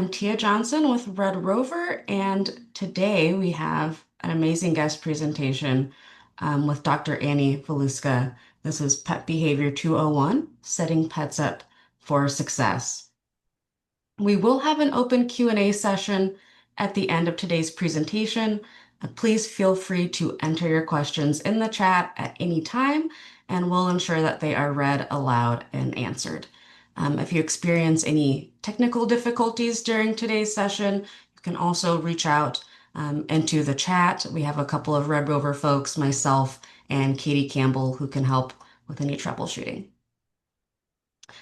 I'm Tia Johnson with Red Rover, and today we have an amazing guest presentation with Dr. Annie Voluska. This is Pet Behavior 201, Setting Pets Up for Success. We will have an open Q&A session at the end of today's presentation. Please feel free to enter your questions in the chat at any time, and we'll ensure that they are read aloud and answered. If you experience any technical difficulties during today's session, you can also reach out into the chat. We have a couple of Red Rover folks, myself and Katie Campbell, who can help with any troubleshooting.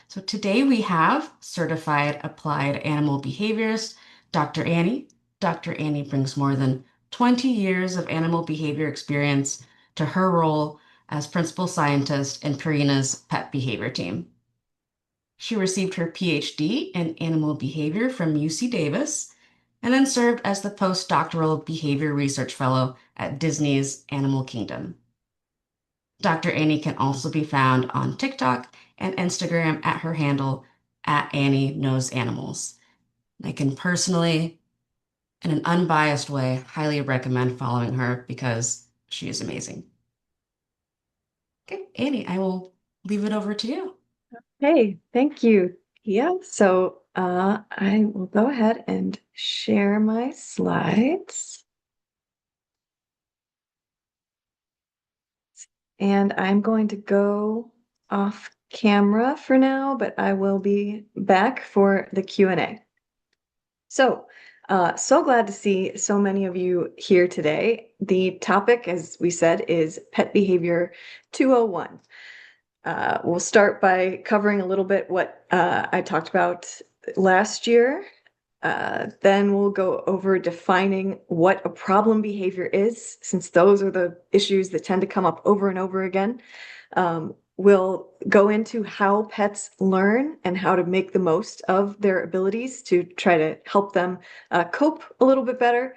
So today we have Certified Applied Animal Behaviorist, Dr. Annie. Dr. Annie brings more than 20 years of animal behavior experience to her role as principal scientist in Purina's pet behavior team. She received her PhD in animal behavior from UC Davis and then served as the postdoctoral behavior research fellow at Disney's Animal Kingdom. Dr. Annie can also be found on TikTok and Instagram at her handle at Annie Knows Animals. I can personally, in an unbiased way, highly recommend following her because she is amazing. Okay, Annie, I will leave it over to you. Hey, thank you. Yeah, so I will go ahead and share my slides. And I'm going to go off camera for now, but I will be back for the Q&A. So glad to see so many of you here today. The topic, as we said, is Pet Behavior 201. We'll start by covering a little bit what I talked about last year. Then we'll go over defining what a problem behavior is, since those are the issues that tend to come up over and over again. We'll go into how pets learn and how to make the most of their abilities to try to help them cope a little bit better,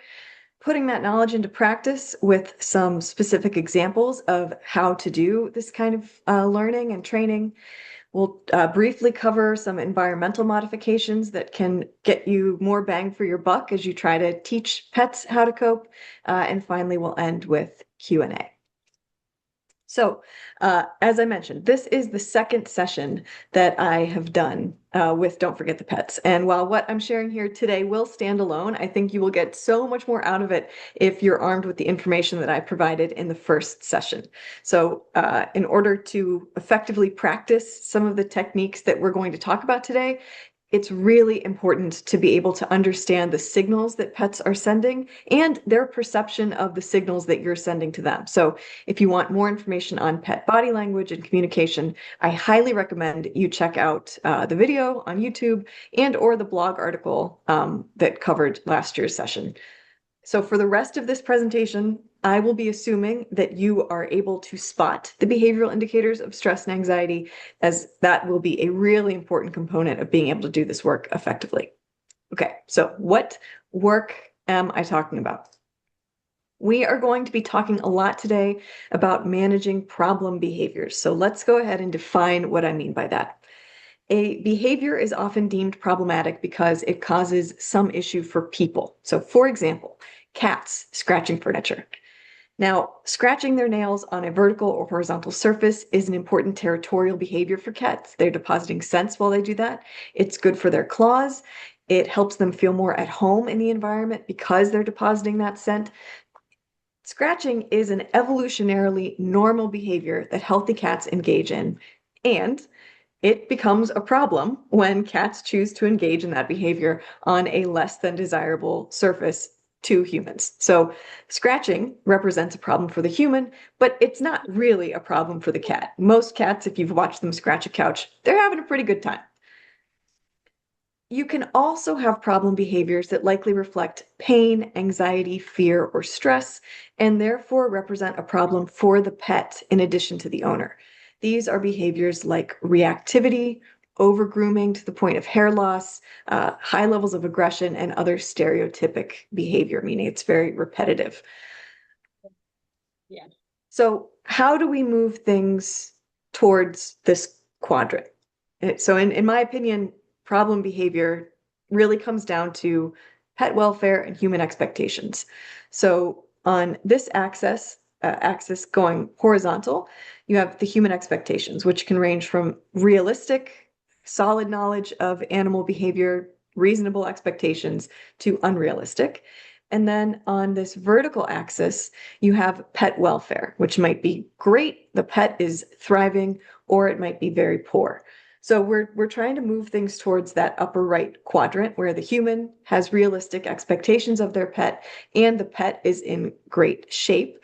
putting that knowledge into practice with some specific examples of how to do this kind of learning and training. We'll briefly cover some environmental modifications that can get you more bang for your buck as you try to teach pets how to cope. And finally, we'll end with Q&A. So, as I mentioned, this is the second session that I have done with Don't Forget the Pets. And while what I'm sharing here today will stand alone, I think you will get so much more out of it if you're armed with the information that I provided in the first session. So, in order to effectively practice some of the techniques that we're going to talk about today, it's really important to be able to understand the signals that pets are sending and their perception of the signals that you're sending to them. So if you want more information on pet body language and communication, I highly recommend you check out the video on YouTube and or the blog article that covered last year's session. So for the rest of this presentation, I will be assuming that you are able to spot the behavioral indicators of stress and anxiety, as that will be a really important component of being able to do this work effectively. Okay, so what work am I talking about? We are going to be talking a lot today about managing problem behaviors. So let's go ahead and define what I mean by that. A behavior is often deemed problematic because it causes some issue for people. So for example, cats scratching furniture. Now, scratching their nails on a vertical or horizontal surface is an important territorial behavior for cats. They're depositing scents while they do that. It's good for their claws. It helps them feel more at home in the environment because they're depositing that scent. Scratching is an evolutionarily normal behavior that healthy cats engage in, and it becomes a problem when cats choose to engage in that behavior on a less than desirable surface to humans. So scratching represents a problem for the human, but it's not really a problem for the cat. Most cats, if you've watched them scratch a couch, they're having a pretty good time. You can also have problem behaviors that likely reflect pain, anxiety, fear, or stress, and therefore represent a problem for the pet in addition to the owner. These are behaviors like reactivity, over-grooming to the point of hair loss, high levels of aggression, and other stereotypic behavior, meaning it's very repetitive. Yeah. So how do we move things towards this quadrant? So in my opinion, problem behavior really comes down to pet welfare and human expectations. So on this axis going horizontal, you have the human expectations, which can range from realistic, solid knowledge of animal behavior, reasonable expectations, to unrealistic. And then on this vertical axis, you have pet welfare, which might be great, the pet is thriving, or it might be very poor. So we're trying to move things towards that upper right quadrant where the human has realistic expectations of their pet and the pet is in great shape.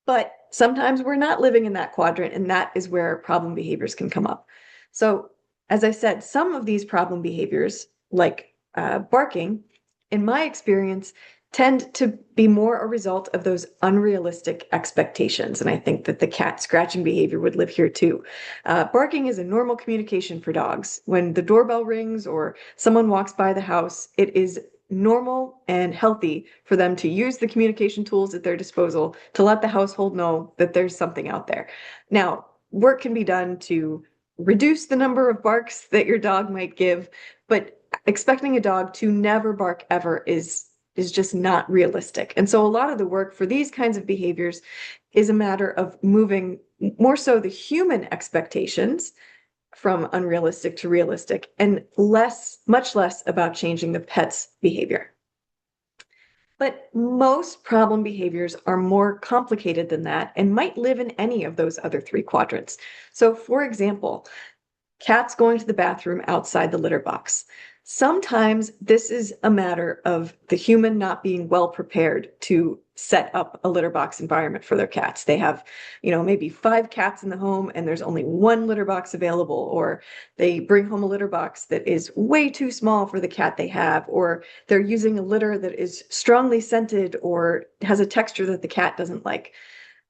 But sometimes we're not living in that quadrant, and that is where problem behaviors can come up. So, as I said, some of these problem behaviors, like barking, in my experience, tend to be more a result of those unrealistic expectations. And I think that the cat scratching behavior would live here too. Barking is a normal communication for dogs. When the doorbell rings or someone walks by the house, it is normal and healthy for them to use the communication tools at their disposal to let the household know that there's something out there. Now, work can be done to reduce the number of barks that your dog might give, but expecting a dog to never bark ever is just not realistic. And so a lot of the work for these kinds of behaviors is a matter of moving more so the human expectations from unrealistic to realistic and much less about changing the pet's behavior. But most problem behaviors are more complicated than that and might live in any of those other three quadrants. So, for example, cats going to the bathroom outside the litter box. Sometimes this is a matter of the human not being well prepared to set up a litter box environment for their cats. They have, maybe 5 cats in the home and there's only one litter box available, or they bring home a litter box that is way too small for the cat they have, or they're using a litter that is strongly scented or has a texture that the cat doesn't like.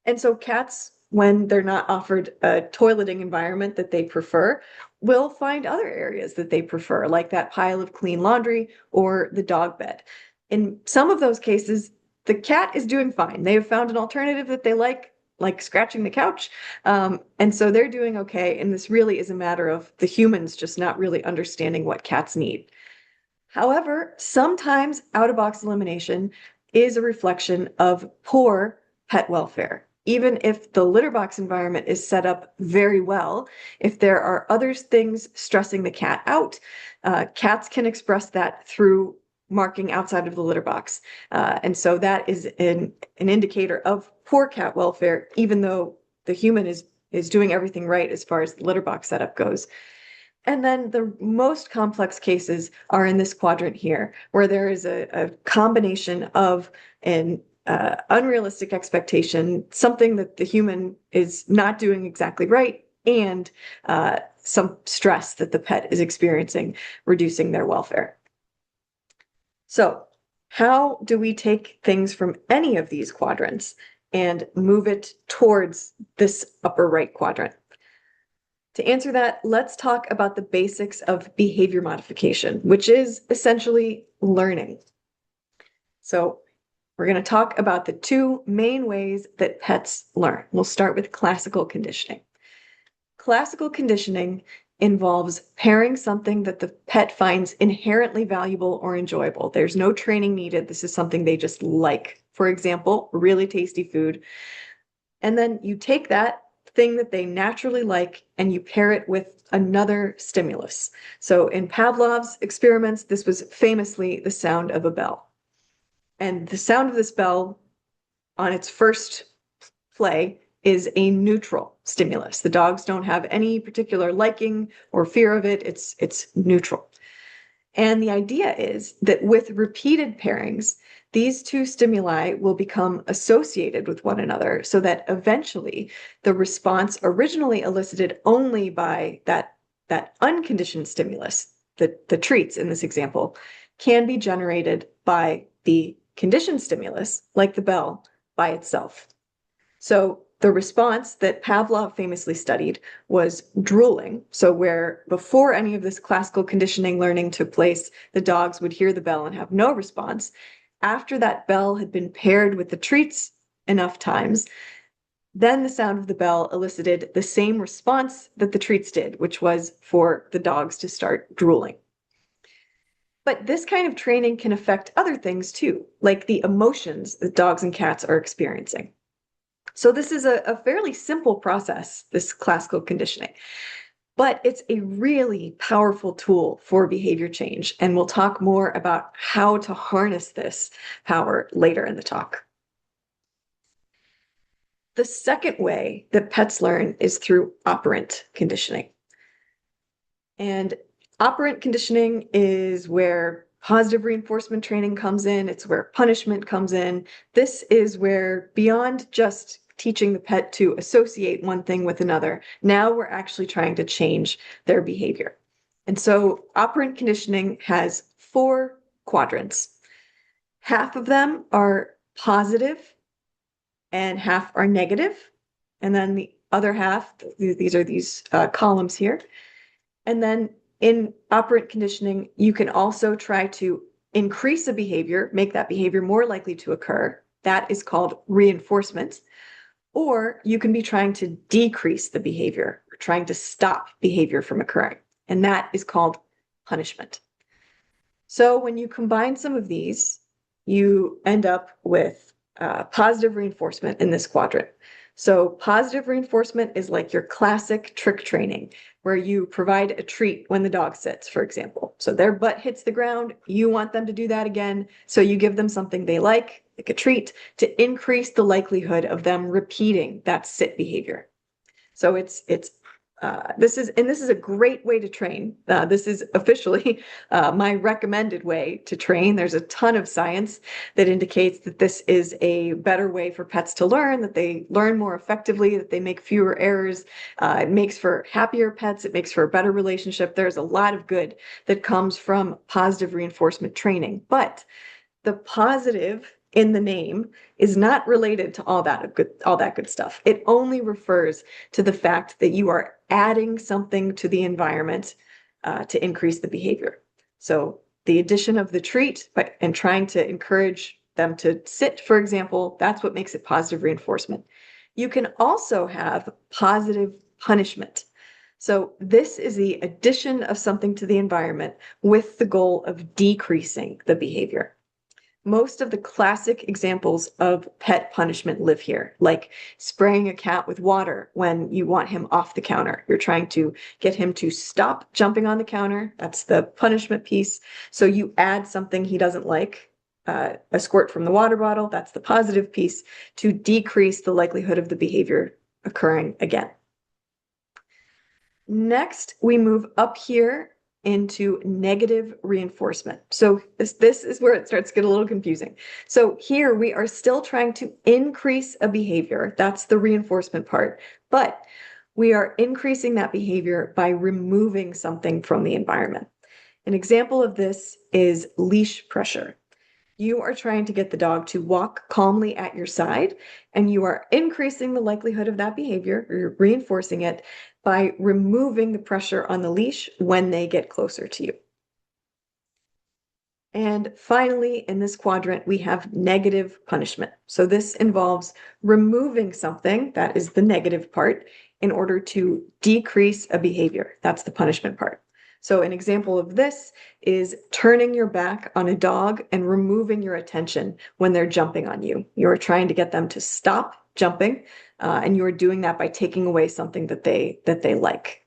And so cats, when they're not offered a toileting environment that they prefer, will find other areas that they prefer, like that pile of clean laundry or the dog bed. In some of those cases, the cat is doing fine. They have found an alternative that they like scratching the couch. And so they're doing okay. And this really is a matter of the humans just not really understanding what cats need. However, sometimes out-of-box elimination is a reflection of poor pet welfare. Even if the litter box environment is set up very well, if there are other things stressing the cat out, cats can express that through marking outside of the litter box. And so that is an indicator of poor cat welfare, even though the human is doing everything right as far as the litter box setup goes. And then the most complex cases are in this quadrant here, where there is a combination of an unrealistic expectation, something that the human is not doing exactly right, and some stress that the pet is experiencing, reducing their welfare. So, how do we take things from any of these quadrants and move it towards this upper right quadrant? To answer that, let's talk about the basics of behavior modification, which is essentially learning. So we're going to talk about the two main ways that pets learn. We'll start with classical conditioning. Classical conditioning involves pairing something that the pet finds inherently valuable or enjoyable. There's no training needed. This is something they just like. For example, really tasty food. And then you take that thing that they naturally like and you pair it with another stimulus. So in Pavlov's experiments, this was famously the sound of a bell. And the sound of this bell on its first play is a neutral stimulus. The dogs don't have any particular liking or fear of it. It's neutral. And the idea is that with repeated pairings, these two stimuli will become associated with one another so that eventually the response originally elicited only by that unconditioned stimulus, the treats in this example, can be generated by the conditioned stimulus, like the bell, by itself. So the response that Pavlov famously studied was drooling. So where before any of this classical conditioning learning took place, the dogs would hear the bell and have no response. After that bell had been paired with the treats enough times, then the sound of the bell elicited the same response that the treats did, which was for the dogs to start drooling. But this kind of training can affect other things too, like the emotions that dogs and cats are experiencing. So this is a fairly simple process, this classical conditioning, but it's a really powerful tool for behavior change. And we'll talk more about how to harness this power later in the talk. The second way that pets learn is through operant conditioning. And operant conditioning is where positive reinforcement training comes in. It's where punishment comes in. This is where, beyond just teaching the pet to associate one thing with another, now we're actually trying to change their behavior. And so operant conditioning has 4 quadrants. Half of them are positive and half are negative. And then the other half, these are these columns here. And then in operant conditioning, you can also try to increase a behavior, make that behavior more likely to occur. That is called reinforcement. Or you can be trying to decrease the behavior, or trying to stop behavior from occurring. And that is called punishment. So when you combine some of these, you end up with positive reinforcement in this quadrant. So positive reinforcement is like your classic trick training, where you provide a treat when the dog sits, for example. So their butt hits the ground, you want them to do that again. So you give them something they like a treat, to increase the likelihood of them repeating that sit behavior. So this is a great way to train. This is officially my recommended way to train. There's a ton of science that indicates that this is a better way for pets to learn, that they learn more effectively, that they make fewer errors. It makes for happier pets. It makes for a better relationship. There's a lot of good that comes from positive reinforcement training, but the positive in the name is not related to all that good stuff. It only refers to the fact that you are adding something to the environment to increase the behavior. So the addition of the treat and trying to encourage them to sit, for example, that's what makes it positive reinforcement. You can also have positive punishment. So this is the addition of something to the environment with the goal of decreasing the behavior. Most of the classic examples of pet punishment live here, like spraying a cat with water when you want him off the counter. You're trying to get him to stop jumping on the counter. That's the punishment piece. So you add something he doesn't like, a squirt from the water bottle. That's the positive piece, to decrease the likelihood of the behavior occurring again. Next, we move up here into negative reinforcement. So this is where it starts to get a little confusing. So here we are still trying to increase a behavior. That's the reinforcement part. But we are increasing that behavior by removing something from the environment. An example of this is leash pressure. You are trying to get the dog to walk calmly at your side, and you are increasing the likelihood of that behavior, or you're reinforcing it by removing the pressure on the leash when they get closer to you. And finally, in this quadrant, we have negative punishment. So this involves removing something, that is the negative part, in order to decrease a behavior. That's the punishment part. So an example of this is turning your back on a dog and removing your attention when they're jumping on you. You're trying to get them to stop jumping, and you're doing that by taking away something that they like.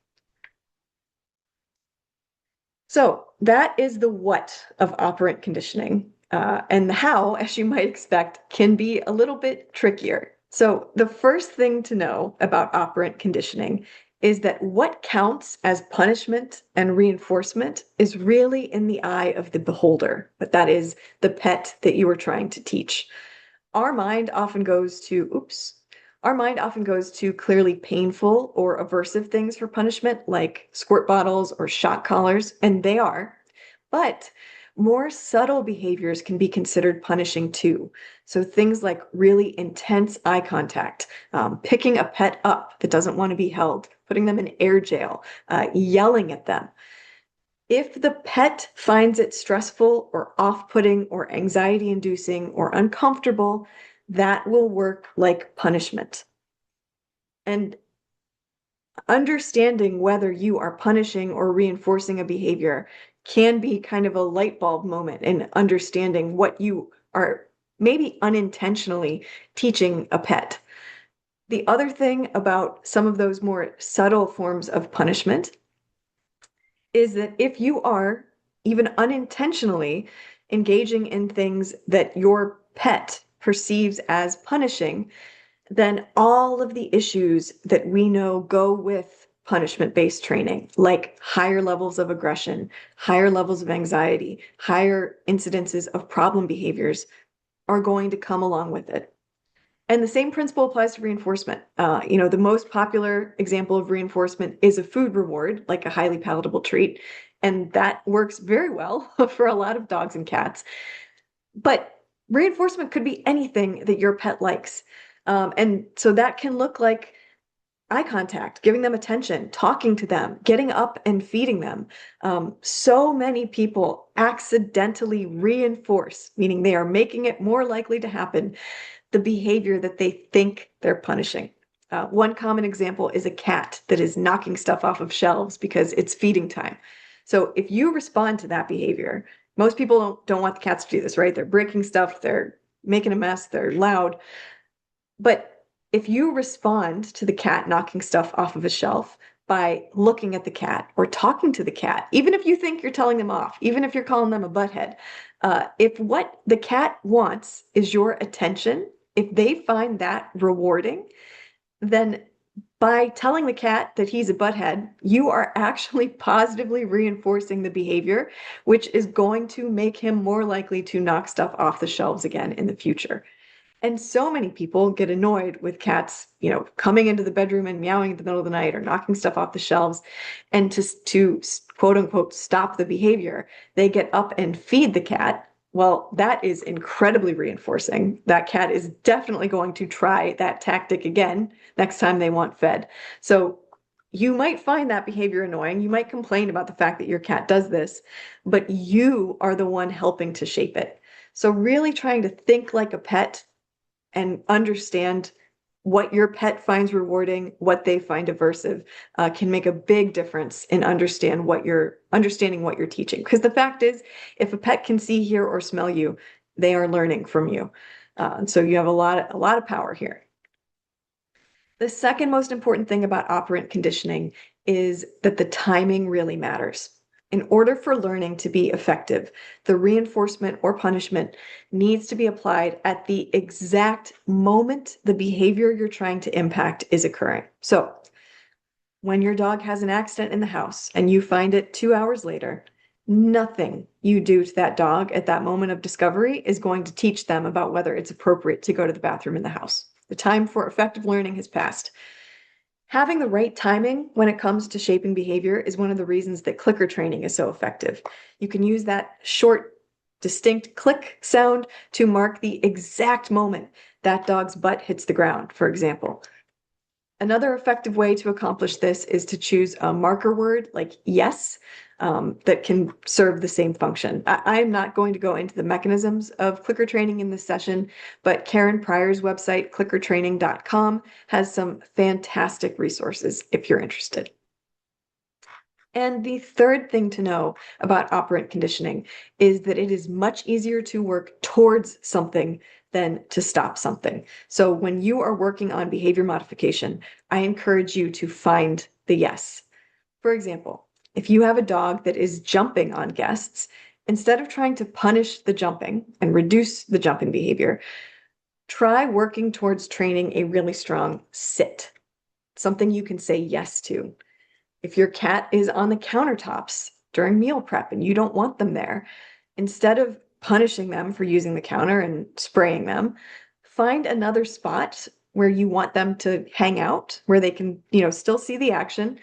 So that is the what of operant conditioning. And the how, as you might expect, can be a little bit trickier. So the first thing to know about operant conditioning is that what counts as punishment and reinforcement is really in the eye of the beholder, but that is the pet that you are trying to teach. Our mind often goes to, our mind often goes to clearly painful or aversive things for punishment, like squirt bottles or shock collars, and they are. But more subtle behaviors can be considered punishing too. So things like really intense eye contact, picking a pet up that doesn't want to be held, putting them in air jail, yelling at them. If the pet finds it stressful or off-putting or anxiety-inducing or uncomfortable, that will work like punishment. And understanding whether you are punishing or reinforcing a behavior can be kind of a light bulb moment in understanding what you are maybe unintentionally teaching a pet. The other thing about some of those more subtle forms of punishment is that if you are even unintentionally engaging in things that your pet perceives as punishing, then all of the issues that we know go with punishment-based training, like higher levels of aggression, higher levels of anxiety, higher incidences of problem behaviors, are going to come along with it. And the same principle applies to reinforcement. The most popular example of reinforcement is a food reward, like a highly palatable treat. And that works very well for a lot of dogs and cats. But reinforcement could be anything that your pet likes. And so that can look like eye contact, giving them attention, talking to them, getting up and feeding them. So many people accidentally reinforce, meaning they are making it more likely to happen, the behavior that they think they're punishing. One common example is a cat that is knocking stuff off of shelves because it's feeding time. So if you respond to that behavior, most people don't want the cats to do this, right? They're breaking stuff, they're making a mess, they're loud. But if you respond to the cat knocking stuff off of a shelf by looking at the cat or talking to the cat, even if you think you're telling them off, even if you're calling them a butthead, if what the cat wants is your attention, if they find that rewarding, then by telling the cat that he's a butthead, you are actually positively reinforcing the behavior, which is going to make him more likely to knock stuff off the shelves again in the future. And so many people get annoyed with cats, coming into the bedroom and meowing in the middle of the night or knocking stuff off the shelves. And to quote unquote stop the behavior, they get up and feed the cat. Well, that is incredibly reinforcing. That cat is definitely going to try that tactic again next time they want fed. So you might find that behavior annoying. You might complain about the fact that your cat does this, but you are the one helping to shape it. So really trying to think like a pet and understand what your pet finds rewarding, what they find aversive, can make a big difference in understanding what you're teaching. Because the fact is, if a pet can see, hear, or smell you, they are learning from you. And so you have a lot of power here. The second most important thing about operant conditioning is that the timing really matters. In order for learning to be effective, the reinforcement or punishment needs to be applied at the exact moment the behavior you're trying to impact is occurring. So, when your dog has an accident in the house and you find it 2 hours later, nothing you do to that dog at that moment of discovery is going to teach them about whether it's appropriate to go to the bathroom in the house. The time for effective learning has passed. Having the right timing when it comes to shaping behavior is one of the reasons that clicker training is so effective. You can use that short, distinct click sound to mark the exact moment that dog's butt hits the ground, for example. Another effective way to accomplish this is to choose a marker word like yes, that can serve the same function. I am not going to go into the mechanisms of clicker training in this session, but Karen Pryor's website, clickertraining.com, has some fantastic resources if you're interested. And the third thing to know about operant conditioning is that it is much easier to work towards something than to stop something. So when you are working on behavior modification, I encourage you to find the yes. For example, if you have a dog that is jumping on guests, instead of trying to punish the jumping and reduce the jumping behavior, try working towards training a really strong sit, something you can say yes to. If your cat is on the countertops during meal prep and you don't want them there, instead of punishing them for using the counter and spraying them, find another spot where you want them to hang out, where they can, still see the action,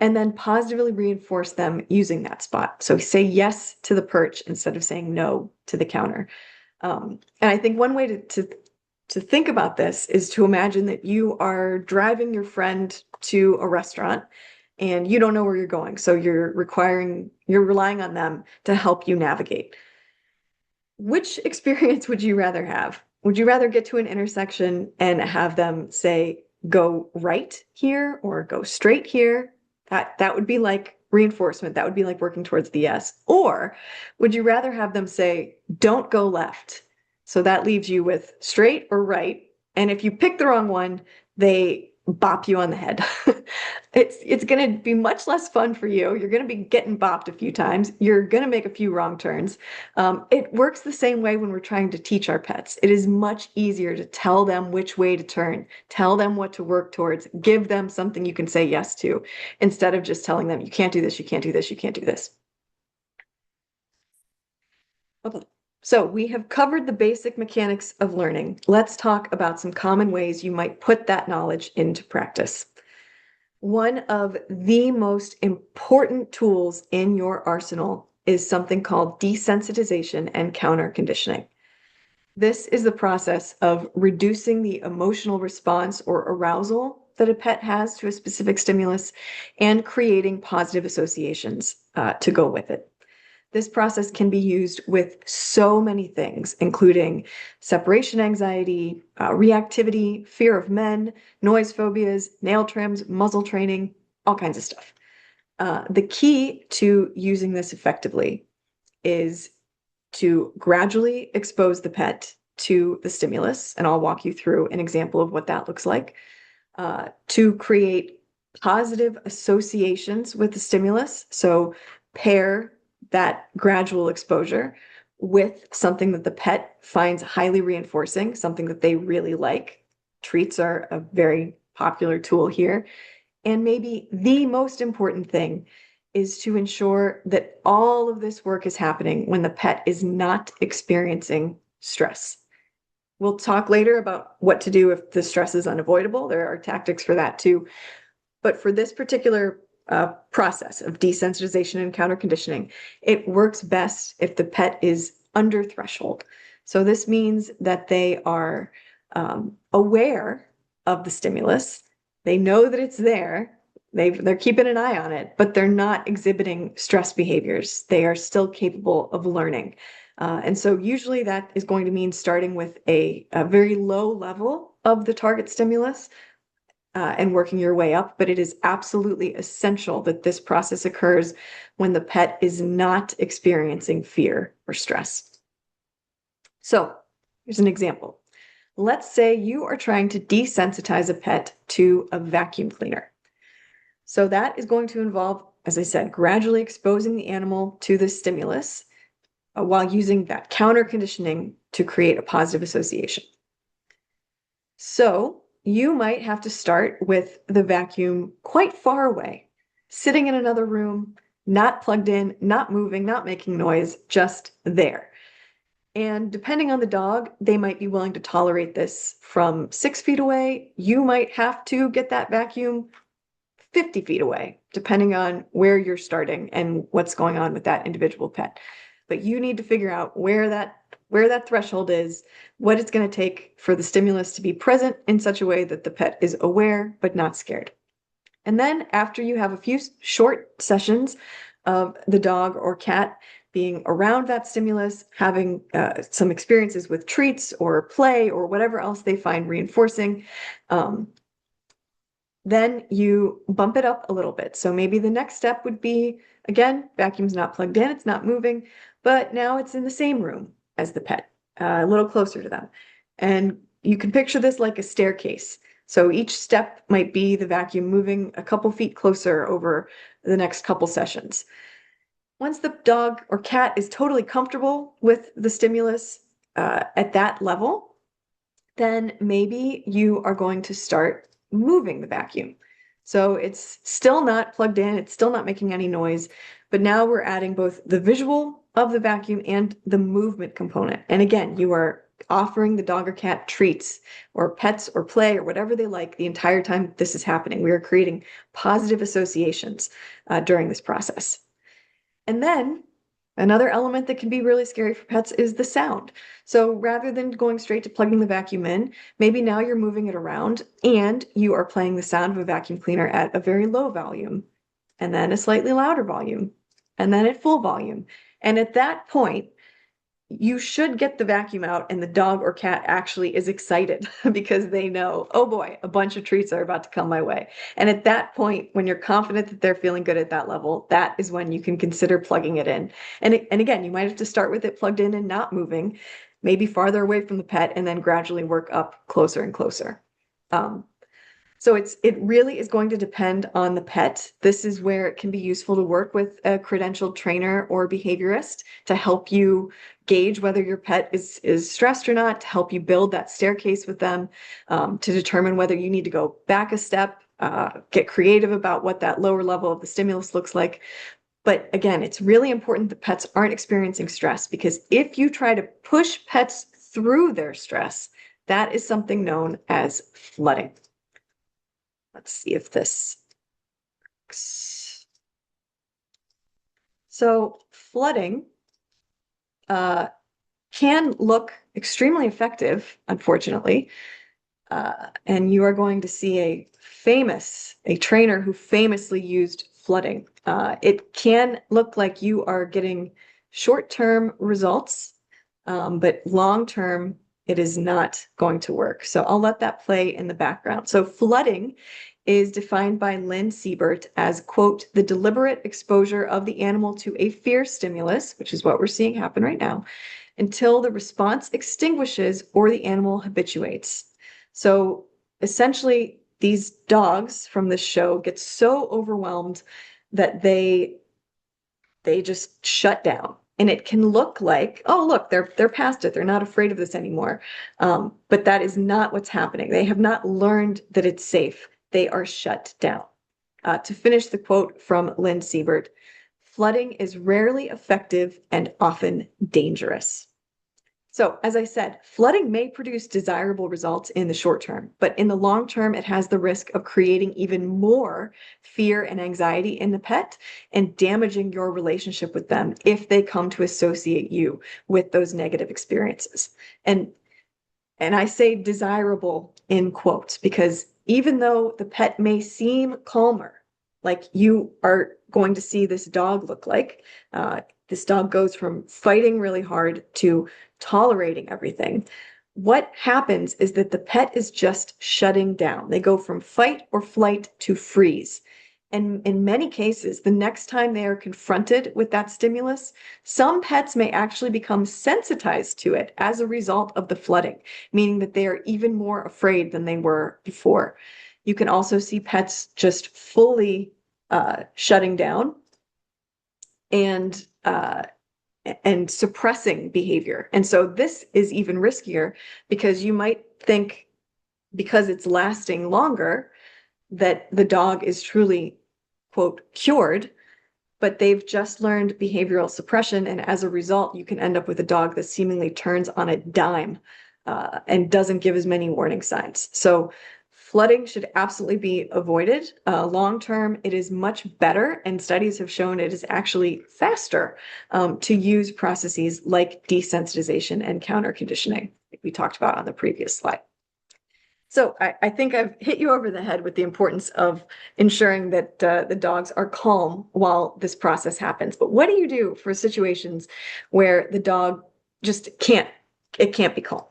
and then positively reinforce them using that spot. So say yes to the perch instead of saying no to the counter. And I think one way to think about this is to imagine that you are driving your friend to a restaurant and you don't know where you're going. So you're relying on them to help you navigate. Which experience would you rather have? Would you rather get to an intersection and have them say, go right here or go straight here? That would be like reinforcement. That would be like working towards the yes. Or would you rather have them say, don't go left? So that leaves you with straight or right. And if you pick the wrong one, they bop you on the head. It's going to be much less fun for you. You're going to be getting bopped a few times. You're going to make a few wrong turns. It works the same way when we're trying to teach our pets. It is much easier to tell them which way to turn, tell them what to work towards, give them something you can say yes to, instead of just telling them, you can't do this, you can't do this, you can't do this. Okay. So we have covered the basic mechanics of learning. Let's talk about some common ways you might put that knowledge into practice. One of the most important tools in your arsenal is something called desensitization and counter conditioning. This is the process of reducing the emotional response or arousal that a pet has to a specific stimulus and creating positive associations to go with it. This process can be used with so many things, including separation anxiety, reactivity, fear of men, noise phobias, nail trims, muzzle training, all kinds of stuff. The key to using this effectively is to gradually expose the pet to the stimulus, and I'll walk you through an example of what that looks like, to create positive associations with the stimulus. So pair that gradual exposure with something that the pet finds highly reinforcing, something that they really like. Treats are a very popular tool here. And maybe the most important thing is to ensure that all of this work is happening when the pet is not experiencing stress. We'll talk later about what to do if the stress is unavoidable. There are tactics for that too. But for this particular process of desensitization and counter conditioning, it works best if the pet is under threshold. So this means that they are aware of the stimulus. They know that it's there. They're keeping an eye on it, but they're not exhibiting stress behaviors. They are still capable of learning. And so usually that is going to mean starting with a very low level of the target stimulus and working your way up. But it is absolutely essential that this process occurs when the pet is not experiencing fear or stress. So here's an example. Let's say you are trying to desensitize a pet to a vacuum cleaner. So that is going to involve, as I said, gradually exposing the animal to the stimulus while using that counter conditioning to create a positive association. So you might have to start with the vacuum quite far away, sitting in another room, not plugged in, not moving, not making noise, just there. And depending on the dog, they might be willing to tolerate this from 6 feet away. You might have to get that vacuum 50 feet away, depending on where you're starting and what's going on with that individual pet. But you need to figure out where that threshold is, what it's going to take for the stimulus to be present in such a way that the pet is aware but not scared. And then after you have a few short sessions of the dog or cat being around that stimulus, having some experiences with treats or play or whatever else they find reinforcing, then you bump it up a little bit. So maybe the next step would be, again, vacuum's not plugged in, it's not moving, but now it's in the same room as the pet, a little closer to them. And you can picture this like a staircase. So each step might be the vacuum moving a couple feet closer over the next couple sessions. Once the dog or cat is totally comfortable with the stimulus at that level, then maybe you are going to start moving the vacuum. So it's still not plugged in, it's still not making any noise, but now we're adding both the visual of the vacuum and the movement component. And again, you are offering the dog or cat treats or pets or play or whatever they like the entire time this is happening. We are creating positive associations during this process. And then another element that can be really scary for pets is the sound. So rather than going straight to plugging the vacuum in, maybe now you're moving it around and you are playing the sound of a vacuum cleaner at a very low volume, and then a slightly louder volume, and then at full volume. And at that point, you should get the vacuum out and the dog or cat actually is excited because they know, oh boy, a bunch of treats are about to come my way. And at that point, when you're confident that they're feeling good at that level, that is when you can consider plugging it in. And again, you might have to start with it plugged in and not moving, maybe farther away from the pet, and then gradually work up closer and closer. Um, so it really is going to depend on the pet. This is where it can be useful to work with a credentialed trainer or behaviorist to help you gauge whether your pet is stressed or not, to help you build that staircase with them, to determine whether you need to go back a step, get creative about what that lower level of the stimulus looks like. But again, it's really important that pets aren't experiencing stress, because if you try to push pets through their stress, that is something known as flooding. Let's see if this works. So flooding uh, can look extremely effective, unfortunately. And you are going to see a trainer who famously used flooding. It can look like you are getting short-term results, but long-term, it is not going to work. So I'll let that play in the background. So flooding is defined by Lynn Siebert as, quote, the deliberate exposure of the animal to a fear stimulus, which is what we're seeing happen right now, until the response extinguishes or the animal habituates. So essentially, these dogs from this show get so overwhelmed that they just shut down. And it can look like, oh, look, they're past it. They're not afraid of this anymore. But that is not what's happening. They have not learned that it's safe. They are shut down. To finish the quote from Lynn Siebert, flooding is rarely effective and often dangerous. So, as I said, flooding may produce desirable results in the short term, but in the long term, it has the risk of creating even more fear and anxiety in the pet and damaging your relationship with them if they come to associate you with those negative experiences. And and I say desirable in quotes because even though the pet may seem calmer, like you are going to see this dog look like, this dog goes from fighting really hard to tolerating everything. What happens is that the pet is just shutting down. They go from fight or flight to freeze. And in many cases, the next time they are confronted with that stimulus, some pets may actually become sensitized to it as a result of the flooding, meaning that they are even more afraid than they were before. You can also see pets just fully shutting down and suppressing behavior. And so this is even riskier because you might think because it's lasting longer that the dog is truly, quote, cured, but they've just learned behavioral suppression. And as a result, you can end up with a dog that seemingly turns on a dime and doesn't give as many warning signs. So flooding should absolutely be avoided. Long term, it is much better, and studies have shown it is actually faster to use processes like desensitization and counter conditioning, like we talked about on the previous slide. So I think I've hit you over the head with the importance of ensuring that the dogs are calm while this process happens. But what do you do for situations where the dog just it can't be calm?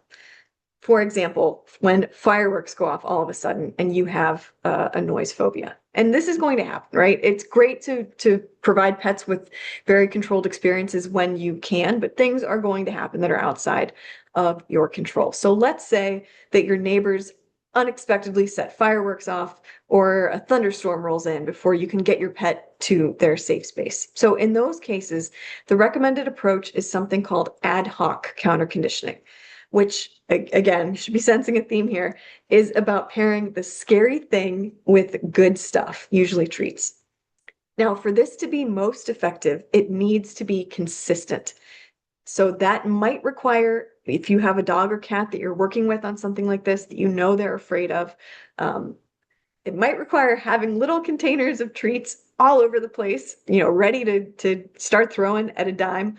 For example, when fireworks go off all of a sudden and you have a noise phobia. And this is going to happen, right? It's great to provide pets with very controlled experiences when you can, but things are going to happen that are outside of your control. So let's say that your neighbors unexpectedly set fireworks off or a thunderstorm rolls in before you can get your pet to their safe space. So in those cases, the recommended approach is something called ad hoc counter conditioning, which again, you should be sensing a theme here, is about pairing the scary thing with good stuff, usually treats. Now, for this to be most effective, it needs to be consistent. So that might require, if you have a dog or cat that you're working with on something like this, that you know they're afraid of, it might require having little containers of treats all over the place, ready to start throwing at a dime,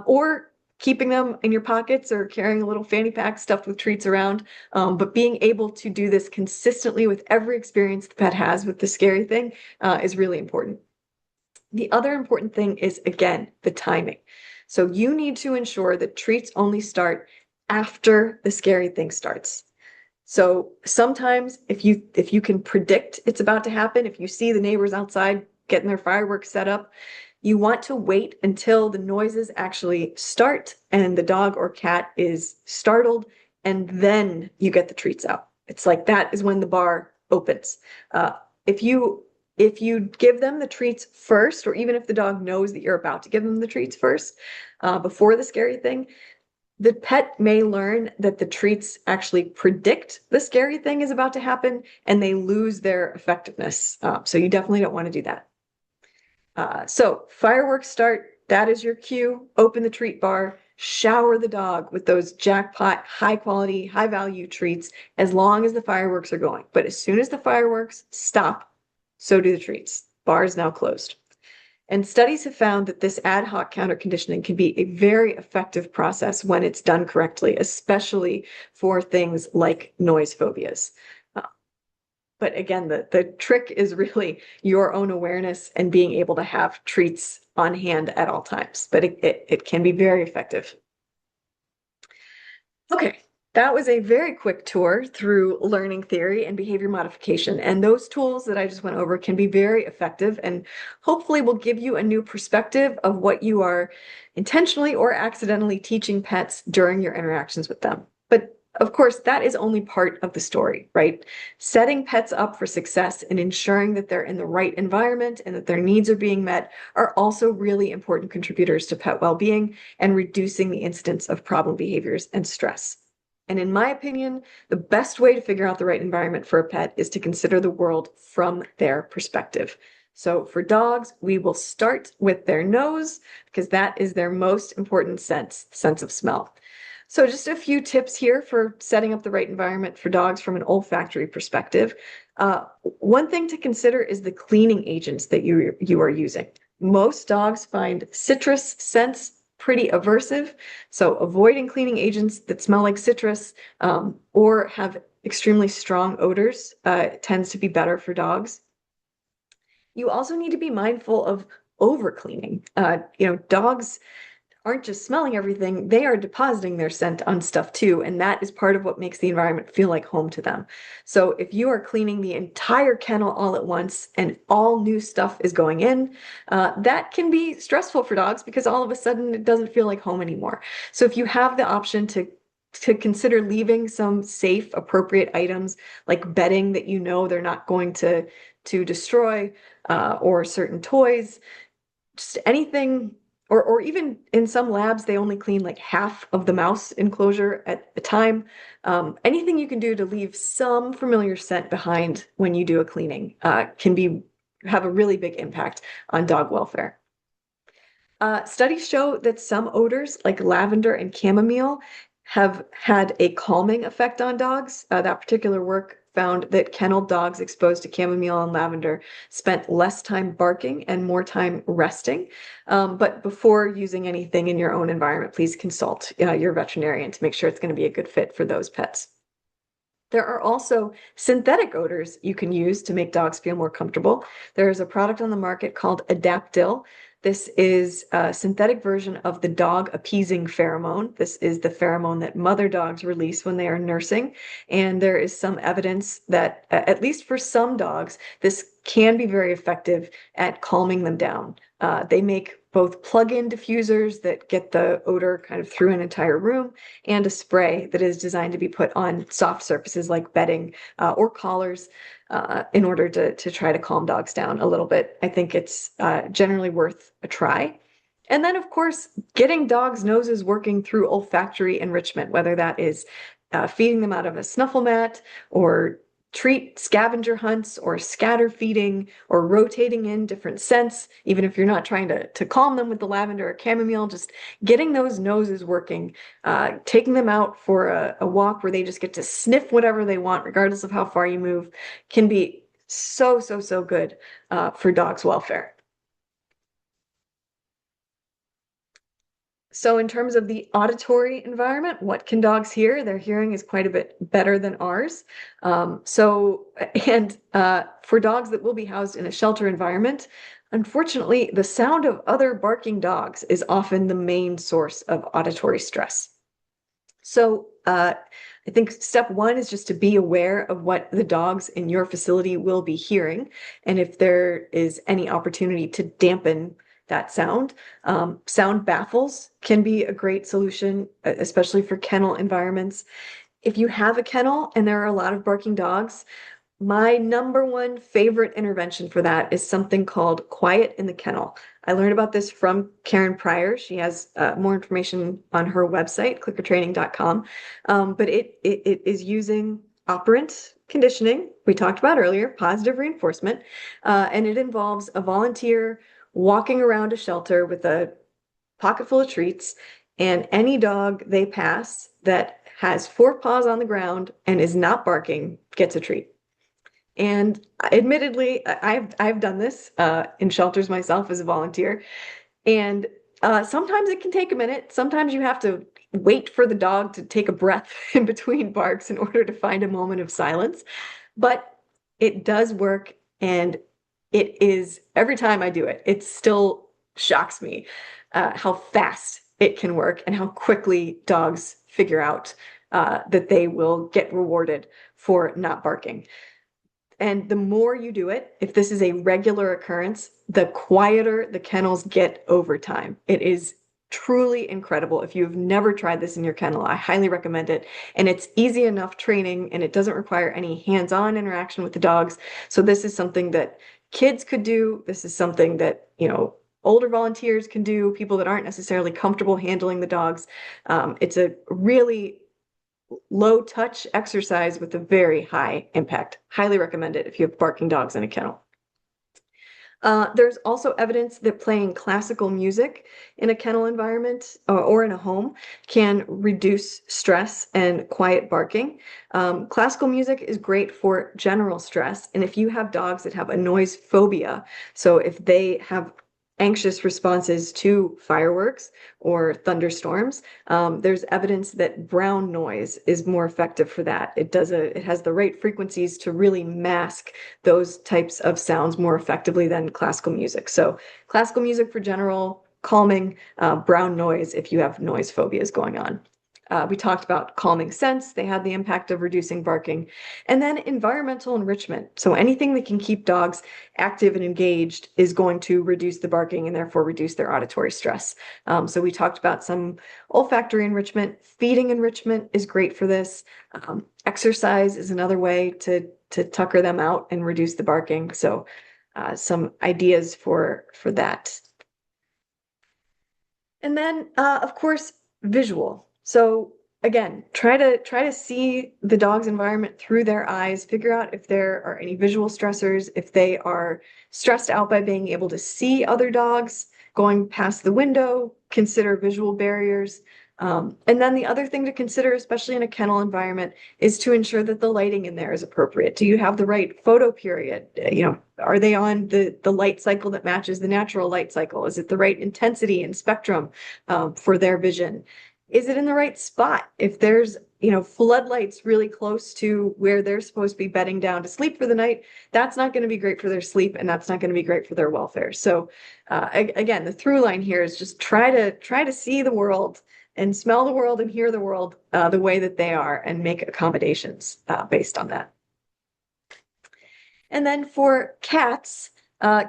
or keeping them in your pockets or carrying a little fanny pack stuffed with treats around. But being able to do this consistently with every experience the pet has with the scary thing is really important. The other important thing is, again, the timing. So you need to ensure that treats only start after the scary thing starts. So sometimes if you can predict it's about to happen, if you see the neighbors outside getting their fireworks set up, you want to wait until the noises actually start and the dog or cat is startled, and then you get the treats out. It's like that is when the bar opens. Uh, if you if you give them the treats first, or even if the dog knows that you're about to give them the treats first, before the scary thing, the pet may learn that the treats actually predict the scary thing is about to happen, and they lose their effectiveness. So you definitely don't want to do that. So fireworks start, that is your cue. Open the treat bar, shower the dog with those jackpot, high quality, high value treats as long as the fireworks are going. But as soon as the fireworks stop, so do the treats. Bar is now closed. And studies have found that this ad hoc counter conditioning can be a very effective process when it's done correctly, especially for things like noise phobias. But again, the trick is really your own awareness and being able to have treats on hand at all times. But it can be very effective. Okay, that was a very quick tour through learning theory and behavior modification. And those tools that I just went over can be very effective and hopefully will give you a new perspective of what you are intentionally or accidentally teaching pets during your interactions with them. But of course, that is only part of the story, right? Setting pets up for success and ensuring that they're in the right environment and that their needs are being met are also really important contributors to pet well-being and reducing the incidence of problem behaviors and stress. And in my opinion, the best way to figure out the right environment for a pet is to consider the world from their perspective. So for dogs, we will start with their nose because that is their most important sense of smell. So just a few tips here for setting up the right environment for dogs from an olfactory perspective. One thing to consider is the cleaning agents that you are using. Most dogs find citrus scents pretty aversive, so avoiding cleaning agents that smell like citrus or have extremely strong odors tends to be better for dogs. You also need to be mindful of over cleaning. Dogs aren't just smelling everything, they are depositing their scent on stuff too. And that is part of what makes the environment feel like home to them. So if you are cleaning the entire kennel all at once and all new stuff is going in, that can be stressful for dogs because all of a sudden it doesn't feel like home anymore. So if you have the option to consider leaving some safe, appropriate items like bedding that you know they're not going to destroy, or certain toys, just anything, or even in some labs, they only clean like half of the mouse enclosure at a time. Anything you can do to leave some familiar scent behind when you do a cleaning can have a really big impact on dog welfare. Studies show that some odors, like lavender and chamomile, have had a calming effect on dogs. That particular work found that kennel dogs exposed to chamomile and lavender spent less time barking and more time resting. But before using anything in your own environment, please consult your veterinarian to make sure it's going to be a good fit for those pets. There are also synthetic odors you can use to make dogs feel more comfortable. There is a product on the market called Adaptil. This is a synthetic version of the dog appeasing pheromone. This is the pheromone that mother dogs release when they are nursing. And there is some evidence that, at least for some dogs, this can be very effective at calming them down. They make both plug-in diffusers that get the odor kind of through an entire room and a spray that is designed to be put on soft surfaces like bedding or collars in order to try to calm dogs down a little bit. I think it's generally worth a try. And then, of course, getting dogs' noses working through olfactory enrichment, whether that is feeding them out of a snuffle mat or treat scavenger hunts or scatter feeding or rotating in different scents, even if you're not trying to calm them with the lavender or chamomile, just getting those noses working, taking them out for a walk where they just get to sniff whatever they want, regardless of how far you move, can be so, so, so good for dogs' welfare. So in terms of the auditory environment, what can dogs hear? Their hearing is quite a bit better than ours. For dogs that will be housed in a shelter environment, Unfortunately, the sound of other barking dogs is often the main source of auditory stress. So, I think step one is just to be aware of what the dogs in your facility will be hearing, and if there is any opportunity to dampen that sound. Sound baffles can be a great solution, especially for kennel environments. If you have a kennel and there are a lot of barking dogs, my number one favorite intervention for that is something called Quiet in the Kennel. I learned about this from Karen Pryor. She has more information on her website, clickertraining.com. But it is using operant conditioning, we talked about earlier, positive reinforcement, and it involves a volunteer walking around a shelter with a pocket full of treats, and any dog they pass that has four paws on the ground and is not barking gets a treat. And admittedly, I've done this in shelters myself as a volunteer, and sometimes it can take a minute. Sometimes you have to wait for the dog to take a breath in between barks in order to find a moment of silence. But it does work, and it is every time I do it, it still shocks me how fast it can work and how quickly dogs figure out that they will get rewarded for not barking. And the more you do it, if this is a regular occurrence, the quieter the kennels get over time. It is truly incredible. If you've never tried this in your kennel, I highly recommend it. And it's easy enough training and it doesn't require any hands-on interaction with the dogs. So this is something that kids could do. This is something that, older volunteers can do, people that aren't necessarily comfortable handling the dogs. It's a really low touch exercise with a very high impact. Highly recommend it if you have barking dogs in a kennel. There's also evidence that playing classical music in a kennel environment or in a home can reduce stress and quiet barking. Classical music is great for general stress. And if you have dogs that have a noise phobia, so if they have anxious responses to fireworks or thunderstorms, there's evidence that brown noise is more effective for that. It has the right frequencies to really mask those types of sounds more effectively than classical music. So classical music for general calming, brown noise if you have noise phobias going on. We talked about calming scents. They had the impact of reducing barking. And then environmental enrichment. So anything that can keep dogs active and engaged is going to reduce the barking and therefore reduce their auditory stress. So we talked about some olfactory enrichment. Feeding enrichment is great for this. Exercise is another way to tucker them out and reduce the barking. So some ideas for that. And then, of course, visual. So again, try to see the dog's environment through their eyes, figure out if there are any visual stressors, if they are stressed out by being able to see other dogs going past the window, consider visual barriers. And then the other thing to consider, especially in a kennel environment, is to ensure that the lighting in there is appropriate. Do you have the right photo period? Are they on the light cycle that matches the natural light cycle? Is it the right intensity and spectrum for their vision? Is it in the right spot? If there's floodlights really close to where they're supposed to be bedding down to sleep for the night, that's not going to be great for their sleep, and that's not going to be great for their welfare. So again, the through line here is just try to see the world and smell the world and hear the world the way that they are and make accommodations based on that. And then for cats,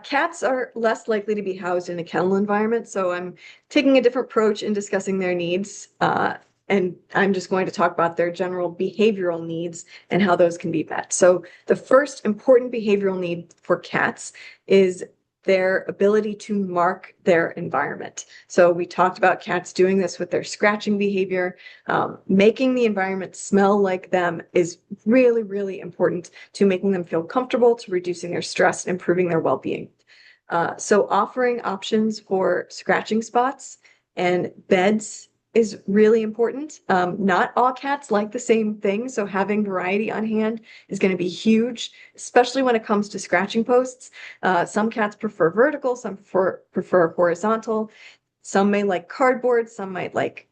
cats are less likely to be housed in a kennel environment. So I'm taking a different approach in discussing their needs. And I'm just going to talk about their general behavioral needs and how those can be met. So the first important behavioral need for cats is their ability to mark their environment. So we talked about cats doing this with their scratching behavior. Making the environment smell like them is really, really important to making them feel comfortable, to reducing their stress, improving their well-being. So offering options for scratching spots and beds is really important. Not all cats like the same thing, so having variety on hand is going to be huge, especially when it comes to scratching posts. Some cats prefer vertical, some prefer horizontal. Some may like cardboard, some might like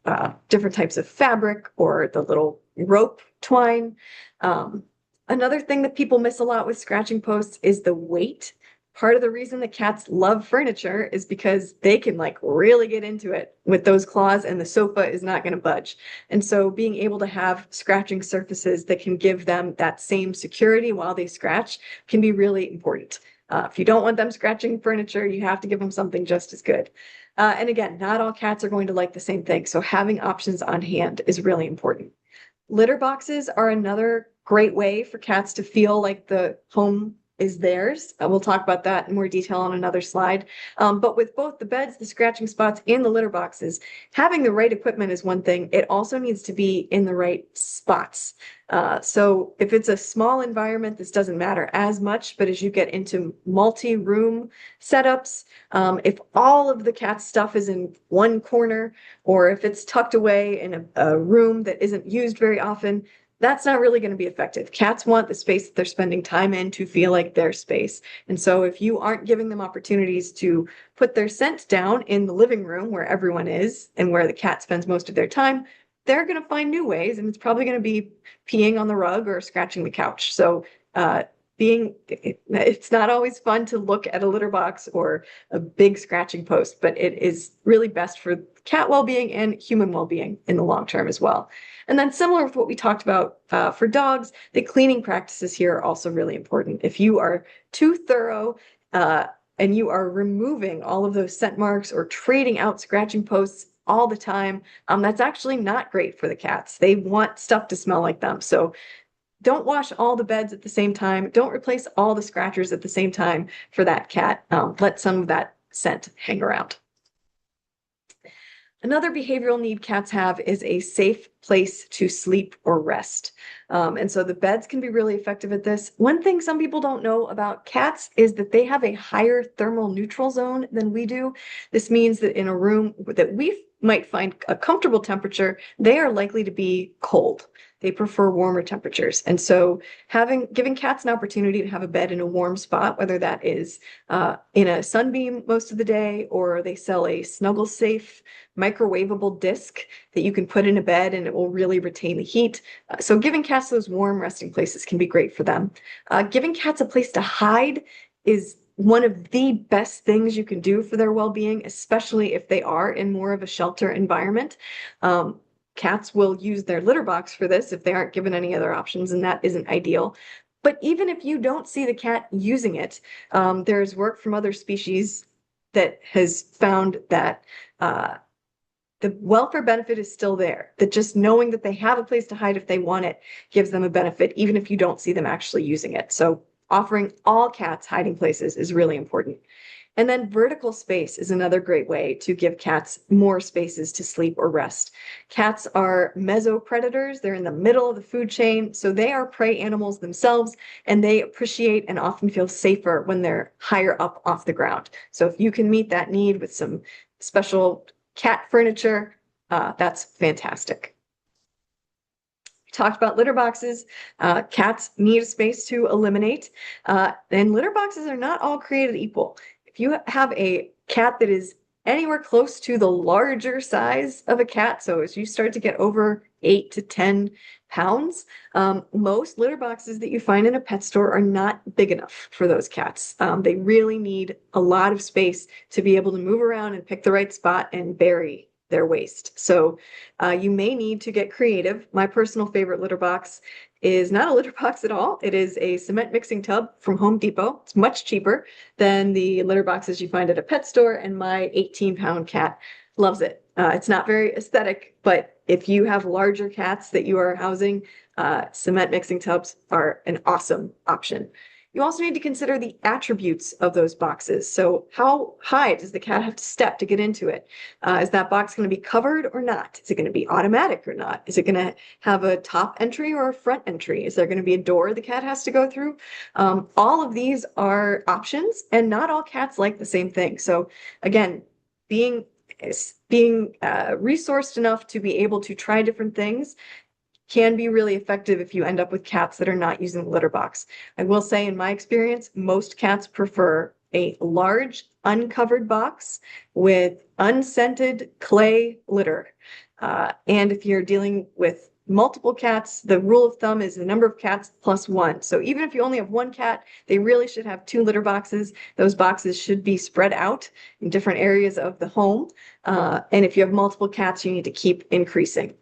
different types of fabric or the little rope twine. Another thing that people miss a lot with scratching posts is the weight. part of the reason that cats love furniture is because they can like really get into it with those claws and the sofa is not going to budge. And so being able to have scratching surfaces that can give them that same security while they scratch can be really important. If you don't want them scratching furniture, you have to give them something just as good. And again, not all cats are going to like the same thing. So having options on hand is really important. Litter boxes are another great way for cats to feel like the home is theirs. We'll talk about that in more detail on another slide. But with both the beds, the scratching spots, and the litter boxes, having the right equipment is one thing. It also needs to be in the right spots. So if it's a small environment, this doesn't matter as much, but as you get into multi-room setups, if all of the cat's stuff is in one corner, or if it's tucked away in a room that isn't used very often, that's not really going to be effective. Cats want the space that they're spending time in to feel like their space. And so if you aren't giving them opportunities to put their scent down in the living room where everyone is and where the cat spends most of their time, they're going to find new ways, and it's probably going to be peeing on the rug or scratching the couch. So it's not always fun to look at a litter box or a big scratching post, but it is really best for cat well-being and human well-being in the long term as well. And then similar with what we talked about for dogs, the cleaning practices here are also really important. If you are too thorough and you are removing all of those scent marks or trading out scratching posts all the time, that's actually not great for the cats. They want stuff to smell like them. So don't wash all the beds at the same time. Don't replace all the scratchers at the same time for that cat. Let some of that scent hang around. Another behavioral need cats have is a safe place to sleep or rest. And so the beds can be really effective at this. One thing some people don't know about cats is that they have a higher thermal neutral zone than we do. This means that in a room that we might find a comfortable temperature, they are likely to be cold. They prefer warmer temperatures. And so giving cats an opportunity to have a bed in a warm spot, whether that is in a sunbeam most of the day, or they sell a snuggle safe microwavable disc that you can put in a bed and it will really retain the heat. So giving cats those warm resting places can be great for them. Giving cats a place to hide is one of the best things you can do for their well-being, especially if they are in more of a shelter environment. Cats will use their litter box for this if they aren't given any other options, and that isn't ideal. But even if you don't see the cat using it, there's work from other species that has found that the welfare benefit is still there, that just knowing that they have a place to hide if they want it gives them a benefit, even if you don't see them actually using it. So offering all cats hiding places is really important. And then vertical space is another great way to give cats more spaces to sleep or rest. Cats are mesopredators. They're in the middle of the food chain, so they are prey animals themselves, and they appreciate and often feel safer when they're higher up off the ground. So if you can meet that need with some special cat furniture, that's fantastic. We talked about litter boxes. Cats need a space to eliminate, and litter boxes are not all created equal. If you have a cat that is anywhere close to the larger size of a cat, so as you start to get over 8 to 10 pounds, most litter boxes that you find in a pet store are not big enough for those cats. They really need a lot of space to be able to move around and pick the right spot and bury their waste. So you may need to get creative. My personal favorite litter box is not a litter box at all. It is a cement mixing tub from Home Depot. It's much cheaper than the litter boxes you find at a pet store, and my 18-pound cat loves it. It's not very aesthetic, but if you have larger cats that you are housing, cement mixing tubs are an awesome option. You also need to consider the attributes of those boxes. So how high does the cat have to step to get into it? Is that box going to be covered or not? Is it going to be automatic or not? Is it going to have a top entry or a front entry? Is there going to be a door the cat has to go through? All of these are options, and not all cats like the same thing. So again, being resourced enough to be able to try different things can be really effective if you end up with cats that are not using the litter box. I will say, in my experience, most cats prefer a large uncovered box with unscented clay litter. And if you're dealing with multiple cats, the rule of thumb is the number of cats plus one. So even if you only have one cat, they really should have two litter boxes. Those boxes should be spread out in different areas of the home. And if you have multiple cats, you need to keep increasing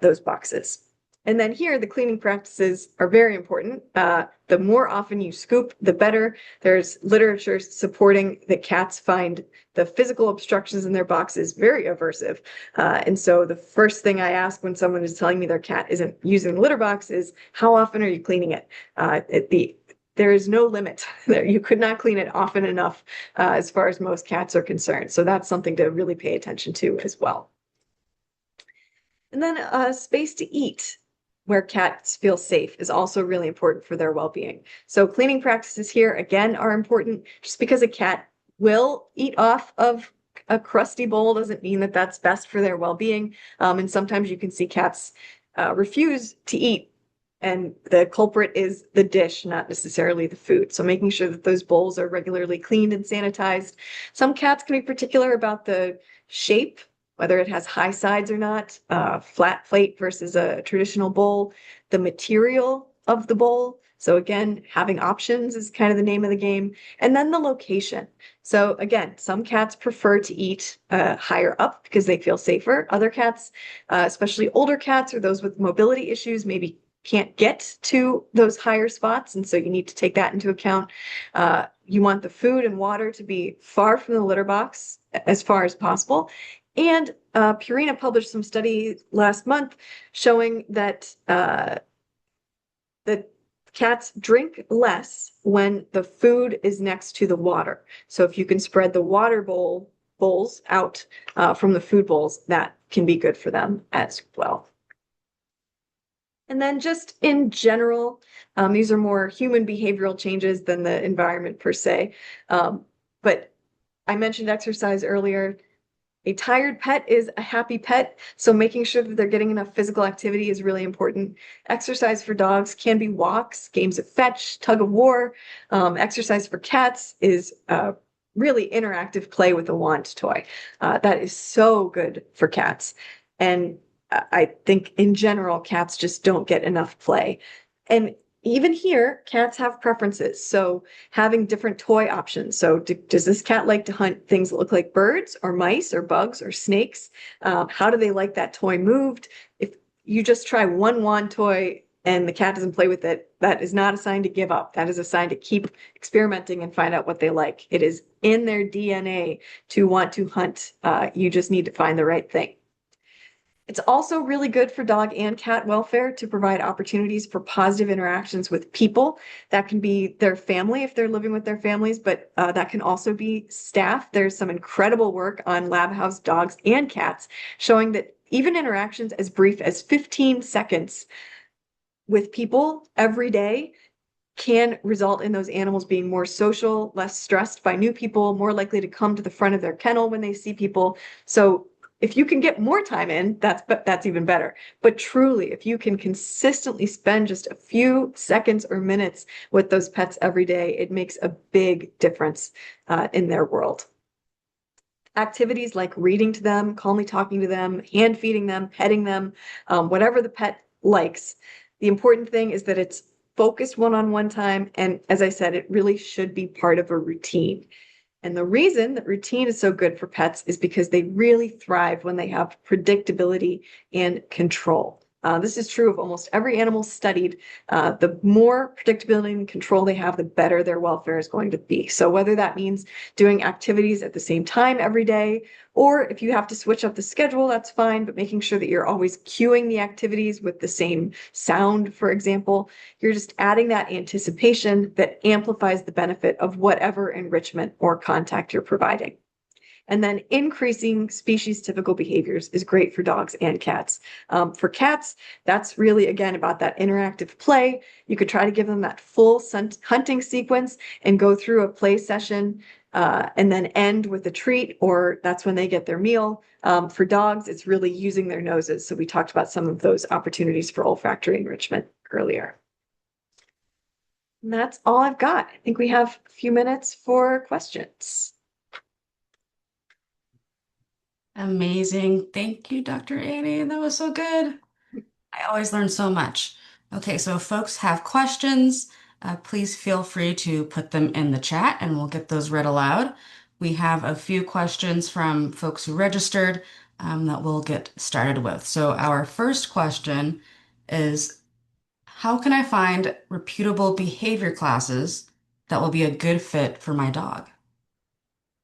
those boxes. And then here, the cleaning practices are very important. The more often you scoop, the better. There's literature supporting that cats find the physical obstructions in their boxes very aversive. And so the first thing I ask when someone is telling me their cat isn't using the litter box is, how often are you cleaning it? There is no limit there. You could not clean it often enough as far as most cats are concerned. So that's something to really pay attention to as well. And then space to eat where cats feel safe is also really important for their well-being. So cleaning practices here, again, are important. Just because a cat will eat off of a crusty bowl doesn't mean that that's best for their well-being. And sometimes you can see cats refuse to eat, and the culprit is the dish, not necessarily the food. So making sure that those bowls are regularly cleaned and sanitized. Some cats can be particular about the shape, whether it has high sides or not, flat plate versus a traditional bowl, the material of the bowl. So again, having options is kind of the name of the game. And then the location. So again, some cats prefer to eat higher up because they feel safer. Other cats, especially older cats or those with mobility issues, maybe can't get to those higher spots. And so you need to take that into account. You want the food and water to be far from the litter box as far as possible. And Purina published some study last month showing that the cats drink less when the food is next to the water. So if you can spread the water bowls out from the food bowls, that can be good for them as well. And then just in general, these are more human behavioral changes than the environment per se. But I mentioned exercise earlier. A tired pet is a happy pet, so making sure that they're getting enough physical activity is really important. Exercise for dogs can be walks, games of fetch, tug of war. Exercise for cats is really interactive play with a wand toy. That is so good for cats. And I think in general, cats just don't get enough play. And even here, cats have preferences. So having different toy options. So does this cat like to hunt things that look like birds or mice or bugs or snakes? How do they like that toy moved? If you just try one wand toy and the cat doesn't play with it, that is not a sign to give up. That is a sign to keep experimenting and find out what they like. It is in their DNA to want to hunt. You just need to find the right thing. It's also really good for dog and cat welfare to provide opportunities for positive interactions with people. That can be their family if they're living with their families, but that can also be staff. There's some incredible work on lab house dogs and cats showing that even interactions as brief as 15 seconds with people every day can result in those animals being more social, less stressed by new people, more likely to come to the front of their kennel when they see people. So if you can get more time in, that's even better. But truly, if you can consistently spend just a few seconds or minutes with those pets every day, it makes a big difference in their world. Activities like reading to them, calmly talking to them, hand feeding them, petting them, whatever the pet likes. The important thing is that it's focused one-on-one time. And as I said, it really should be part of a routine. And the reason that routine is so good for pets is because they really thrive when they have predictability and control. This is true of almost every animal studied. The more predictability and control they have, the better their welfare is going to be. So whether that means doing activities at the same time every day, or if you have to switch up the schedule, that's fine, but making sure that you're always cueing the activities with the same sound, for example, you're just adding that anticipation that amplifies the benefit of whatever enrichment or contact you're providing. And then increasing species typical behaviors is great for dogs and cats. For cats, that's really, again, about that interactive play. You could try to give them that full hunting sequence and go through a play session and then end with a treat, or that's when they get their meal. For dogs, it's really using their noses. So we talked about some of those opportunities for olfactory enrichment earlier. And that's all I've got. I think we have a few minutes for questions. Amazing. Thank you, Dr. Annie. That was so good. I always learn so much. Okay, so if folks have questions, please feel free to put them in the chat and we'll get those read aloud. We have a few questions from folks who registered that we'll get started with. So our first question is, how can I find reputable behavior classes that will be a good fit for my dog?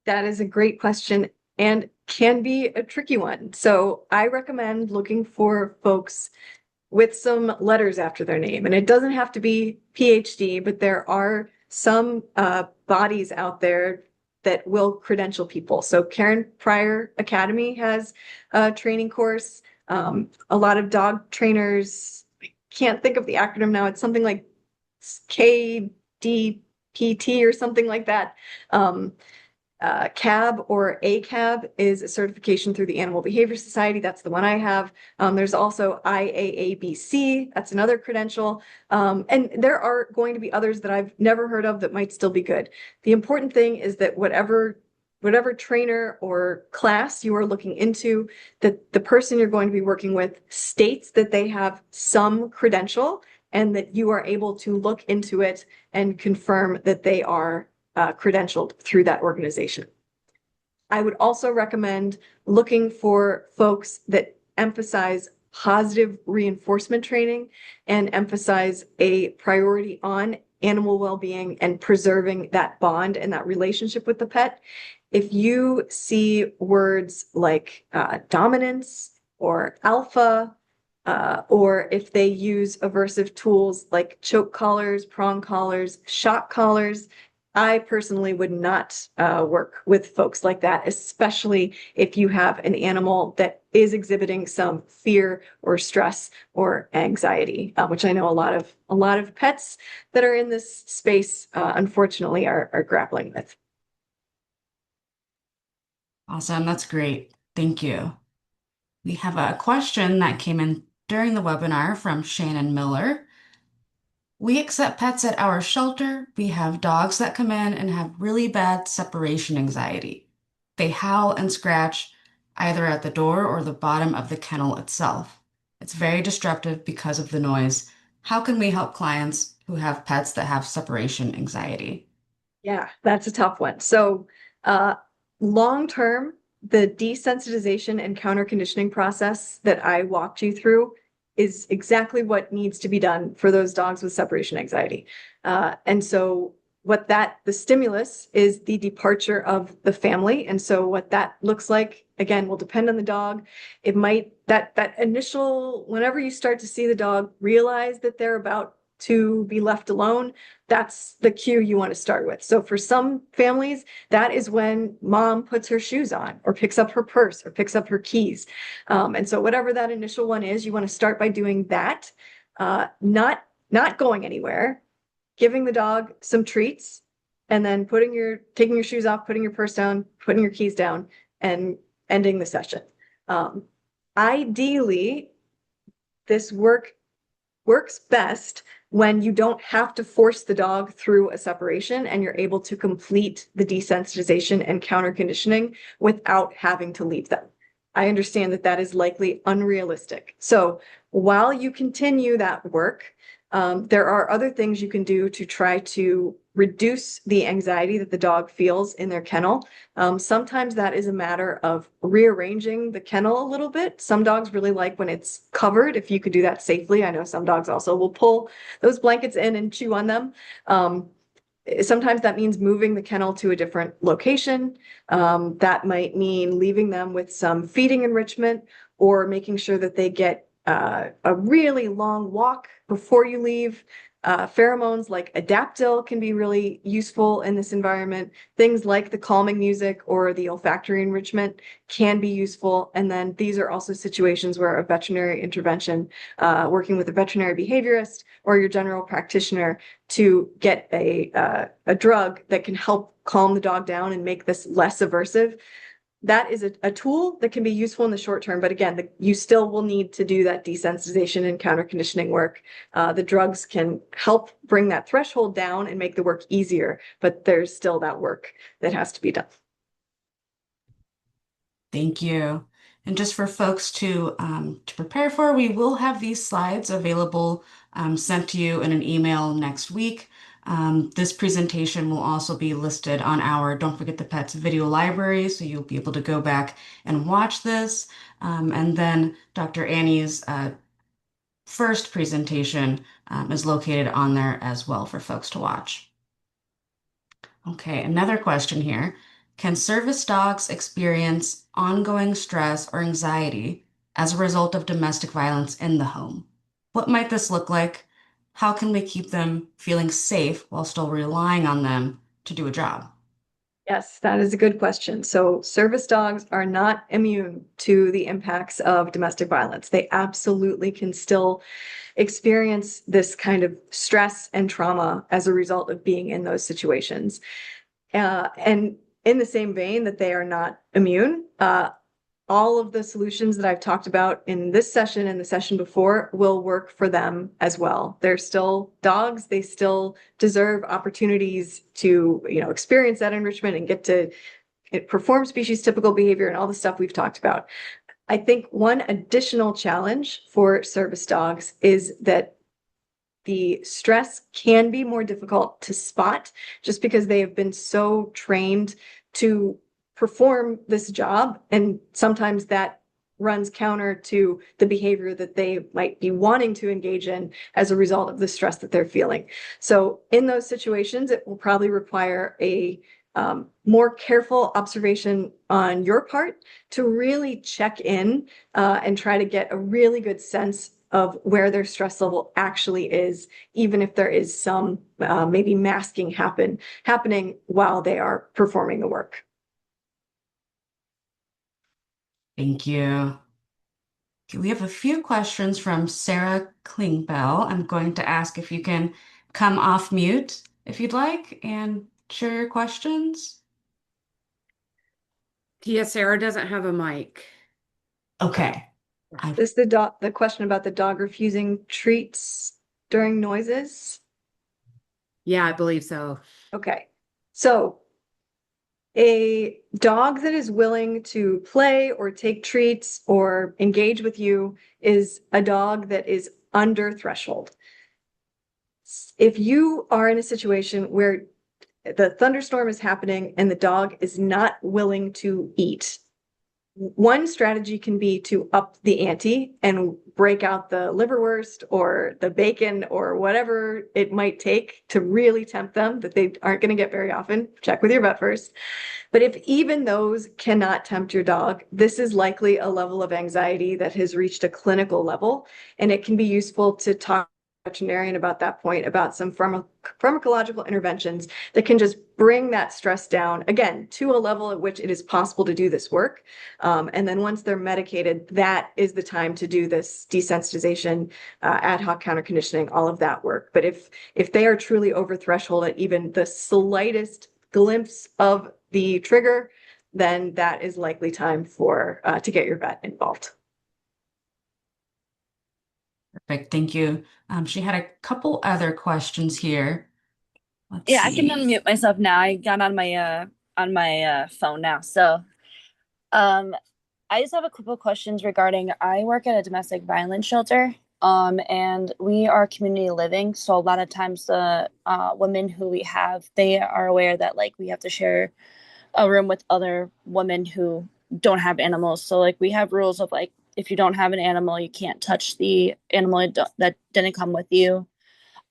That is a great question and can be a tricky one. So I recommend looking for folks with some letters after their name. And it doesn't have to be PhD, but there are some bodies out there that will credential people. So Karen Pryor Academy has a training course. A lot of dog trainers, I can't think of the acronym now. It's something like KDPT or something like that. CAB or ACAB is a certification through the Animal Behavior Society. That's the one I have. There's also IAABC. That's another credential. And there are going to be others that I've never heard of that might still be good. The important thing is that whatever trainer or class you are looking into, that the person you're going to be working with states that they have some credential and that you are able to look into it and confirm that they are credentialed through that organization. I would also recommend looking for folks that emphasize positive reinforcement training and emphasize a priority on animal well-being and preserving that bond and that relationship with the pet. If you see words like dominance or alpha, or if they use aversive tools like choke collars, prong collars, shock collars, I personally would not work with folks like that, especially if you have an animal that is exhibiting some fear or stress or anxiety, which I know a lot of pets that are in this space, unfortunately, are grappling with. Awesome, that's great. Thank you. We have a question that came in during the webinar from Shannon Miller. We accept pets at our shelter. We have dogs that come in and have really bad separation anxiety. They howl and scratch either at the door or the bottom of the kennel itself. It's very disruptive because of the noise. How can we help clients who have pets that have separation anxiety? Yeah, that's a tough one. So, uh, long term, the desensitization and counter conditioning process that I walked you through is exactly what needs to be done for those dogs with separation anxiety. And so, the stimulus is the departure of the family. And so, what that looks like, again, will depend on the dog. It might, that initial, whenever you start to see the dog realize that they're about to be left alone, that's the cue you want to start with. So for some families, that is when mom puts her shoes on or picks up her purse or picks up her keys. And so whatever that initial one is, you want to start by doing that, not going anywhere, giving the dog some treats, and then taking your shoes off, putting your purse down, putting your keys down, and ending the session. Um, Ideally, this works best when you don't have to force the dog through a separation and you're able to complete the desensitization and counter conditioning without having to leave them. I understand that that is likely unrealistic. So while you continue that work, there are other things you can do to try to reduce the anxiety that the dog feels in their kennel. Sometimes that is a matter of rearranging the kennel a little bit. Some dogs really like when it's covered, if you could do that safely. I know some dogs also will pull those blankets in and chew on them. Sometimes that means moving the kennel to a different location. That might mean leaving them with some feeding enrichment or making sure that they get a really long walk before you leave. Pheromones like Adaptil can be really useful in this environment. Things like the calming music or the olfactory enrichment can be useful. And then these are also situations where a veterinary intervention, working with a veterinary behaviorist or your general practitioner to get a drug that can help calm the dog down and make this less aversive, that is a tool that can be useful in the short term. But again, you still will need to do that desensitization and counter conditioning work. The drugs can help bring that threshold down and make the work easier, but there's still that work that has to be done. Thank you. And just for folks to prepare for, we will have these slides available sent to you in an email next week. This presentation will also be listed on our Don't Forget the Pets video library, so you'll be able to go back and watch this. And then Dr. Annie's first presentation is located on there as well for folks to watch. Okay, another question here. Can service dogs experience ongoing stress or anxiety as a result of domestic violence in the home? What might this look like? How can we keep them feeling safe while still relying on them to do a job? Yes, that is a good question. So, service dogs are not immune to the impacts of domestic violence. They absolutely can still experience this kind of stress and trauma as a result of being in those situations. And in the same vein that they are not immune, all of the solutions that I've talked about in this session and the session before will work for them as well. They're still dogs. They still deserve opportunities to, experience that enrichment and get to perform species typical behavior and all the stuff we've talked about. I think one additional challenge for service dogs is that the stress can be more difficult to spot just because they have been so trained to perform this job. And sometimes that runs counter to the behavior that they might be wanting to engage in as a result of the stress that they're feeling. So in those situations, it will probably require a more careful observation on your part to really check in and try to get a really good sense of where their stress level actually is, even if there is some maybe masking happening while they are performing the work. Thank you. Okay, we have a few questions from Sarah Klingbell. I'm going to ask if you can come off mute if you'd like and share your questions. Yeah, Sarah doesn't have a mic. Okay. I Is the question about the dog refusing treats during noises? Yeah, I believe so. Okay. So a dog that is willing to play or take treats or engage with you is a dog that is under threshold. If you are in a situation where the thunderstorm is happening and the dog is not willing to eat, one strategy can be to up the ante and break out the liverwurst or the bacon or whatever it might take to really tempt them that they aren't going to get very often. Check with your vet first. But if even those cannot tempt your dog, this is likely a level of anxiety that has reached a clinical level, and it can be useful to talk to a veterinarian about that point, about some pharmacological interventions that can just bring that stress down, again, to a level at which it is possible to do this work. And then once they're medicated, that is the time to do this desensitization, ad hoc counter conditioning, all of that work. But if they are truly over threshold at even the slightest glimpse of the trigger, then that is likely time for to get your vet involved. Perfect. Thank you. She had a couple other questions here. Let's Yeah, I can see. unmute myself now. I got on my phone now. So, um I just have a couple questions regarding I work at a domestic violence shelter. And we are community living, so a lot of times the women who we have, they are aware that like we have to share a room with other women who don't have animals. So like we have rules of like if you don't have an animal, you can't touch the animal that didn't come with you.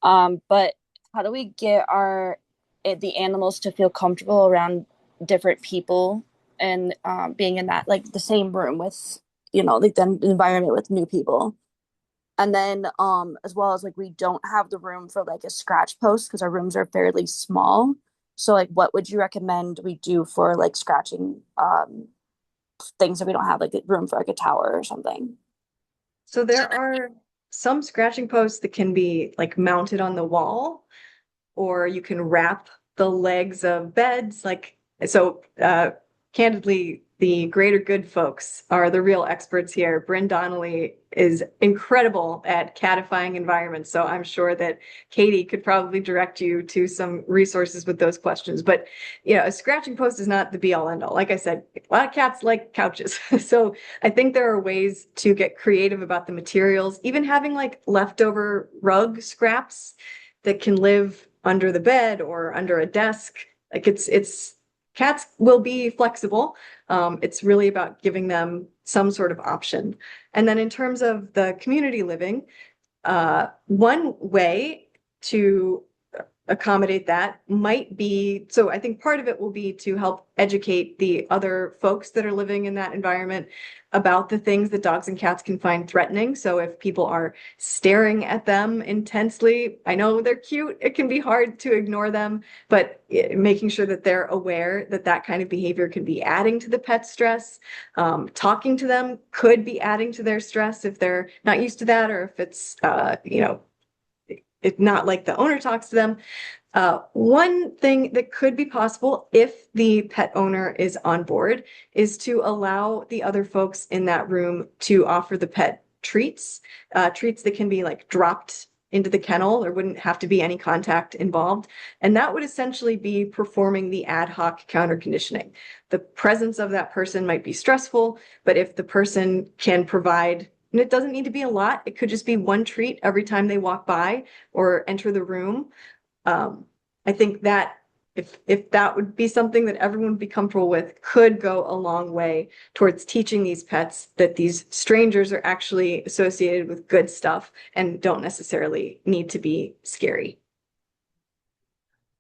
But how do we get the animals to feel comfortable around different people and being in that like the same room with like the environment with new people? And then as well as like we don't have the room for like a scratch post because our rooms are fairly small. So like what would you recommend we do for like scratching things if we don't have like a room for like a tower or something? So there are some scratching posts that can be like mounted on the wall, or you can wrap the legs of beds. Like, so candidly, the greater good folks are the real experts here. Bryn Donnelly is incredible at catifying environments, so I'm sure that Katie could probably direct you to some resources with those questions. But a scratching post is not the be all end all. Like I said, a lot of cats like couches. So I think there are ways to get creative about the materials, even having like leftover rug scraps that can live under the bed or under a desk. Like it's cats will be flexible. It's really about giving them some sort of option. And then in terms of the community living, one way to accommodate that might be, so I think part of it will be to help educate the other folks that are living in that environment about the things that dogs and cats can find threatening. So if people are staring at them intensely, I know they're cute, it can be hard to ignore them, but making sure that they're aware that that kind of behavior can be adding to the pet's stress. Talking to them could be adding to their stress if they're not used to that, or if it's it's not like the owner talks to them. One thing that could be possible if the pet owner is on board is to allow the other folks in that room to offer the pet treats, treats that can be like dropped into the kennel. There wouldn't have to be any contact involved. And that would essentially be performing the ad hoc counter conditioning. The presence of that person might be stressful, but if the person can provide, and it doesn't need to be a lot, it could just be one treat every time they walk by or enter the room. I think that if that would be something that everyone would be comfortable with, could go a long way towards teaching these pets that these strangers are actually associated with good stuff and don't necessarily need to be scary.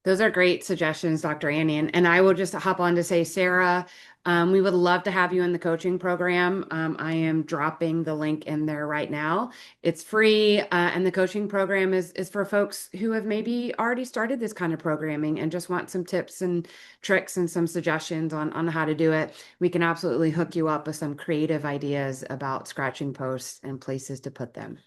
Those are great suggestions, Dr. Annie. And I will just hop on to say, Sarah, we would love to have you in the coaching program. I am dropping the link in there right now. It's free, and the coaching program is for folks who have maybe already started this kind of programming and just want some tips and tricks and some suggestions on how to do it. We can absolutely hook you up with some creative ideas about scratching posts and places to put them.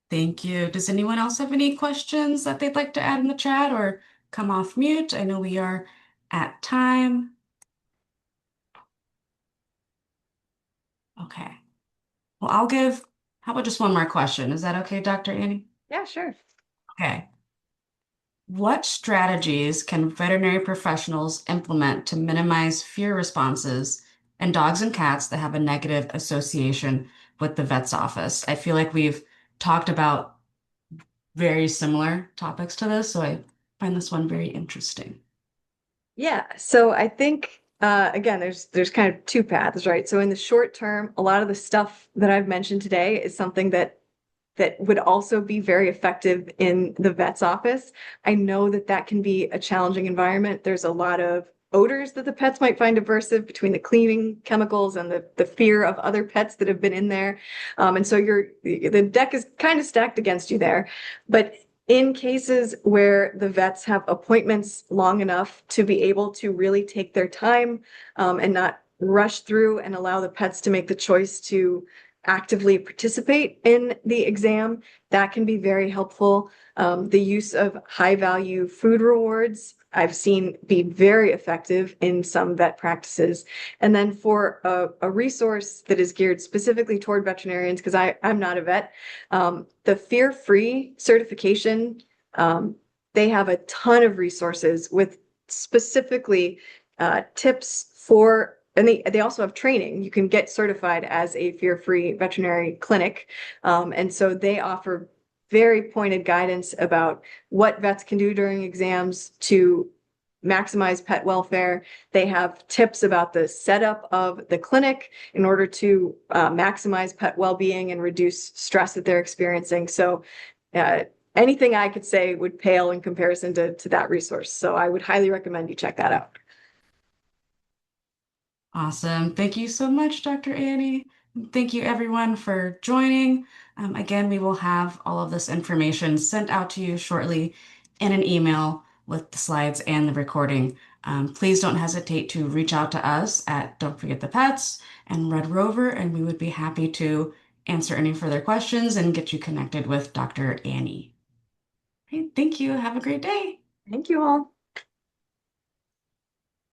Thank you. Does anyone else have any questions that they'd like to add in the chat or come off mute? I know we are at time. Okay. Well, how about just one more question? Is that okay, Dr. Annie? Yeah, sure. Okay. What strategies can veterinary professionals implement to minimize fear responses in dogs and cats that have a negative association with the vet's office? I feel like we've talked about very similar topics to this, so I find this one very interesting. Yeah, so I think again, there's kind of two paths, right? So in the short term, a lot of the stuff that I've mentioned today is something that would also be very effective in the vet's office. I know that that can be a challenging environment. There's a lot of odors that the pets might find aversive between the cleaning chemicals and the fear of other pets that have been in there. And so the deck is kind of stacked against you there. But in cases where the vets have appointments long enough to be able to really take their time and not rush through and allow the pets to make the choice to actively participate in the exam, that can be very helpful. The use of high value food rewards I've seen be very effective in some vet practices. And then for a resource that is geared specifically toward veterinarians, because I'm not a vet, the fear-free certification, they have a ton of resources with specifically tips for, and they also have training. You can get certified as a fear-free veterinary clinic. And so they offer very pointed guidance about what vets can do during exams to maximize pet welfare. They have tips about the setup of the clinic in order to maximize pet well-being and reduce stress that they're experiencing. So anything I could say would pale in comparison to that resource. So I would highly recommend you check that out. Awesome. Thank you so much, Dr. Annie. Thank you everyone for joining. Again, we will have all of this information sent out to you shortly in an email with the slides and the recording. Please don't hesitate to reach out to us at Don't Forget the Pets and Red Rover, and we would be happy to answer any further questions and get you connected with Dr. Annie. Okay, thank you. Have a great day. Thank you all.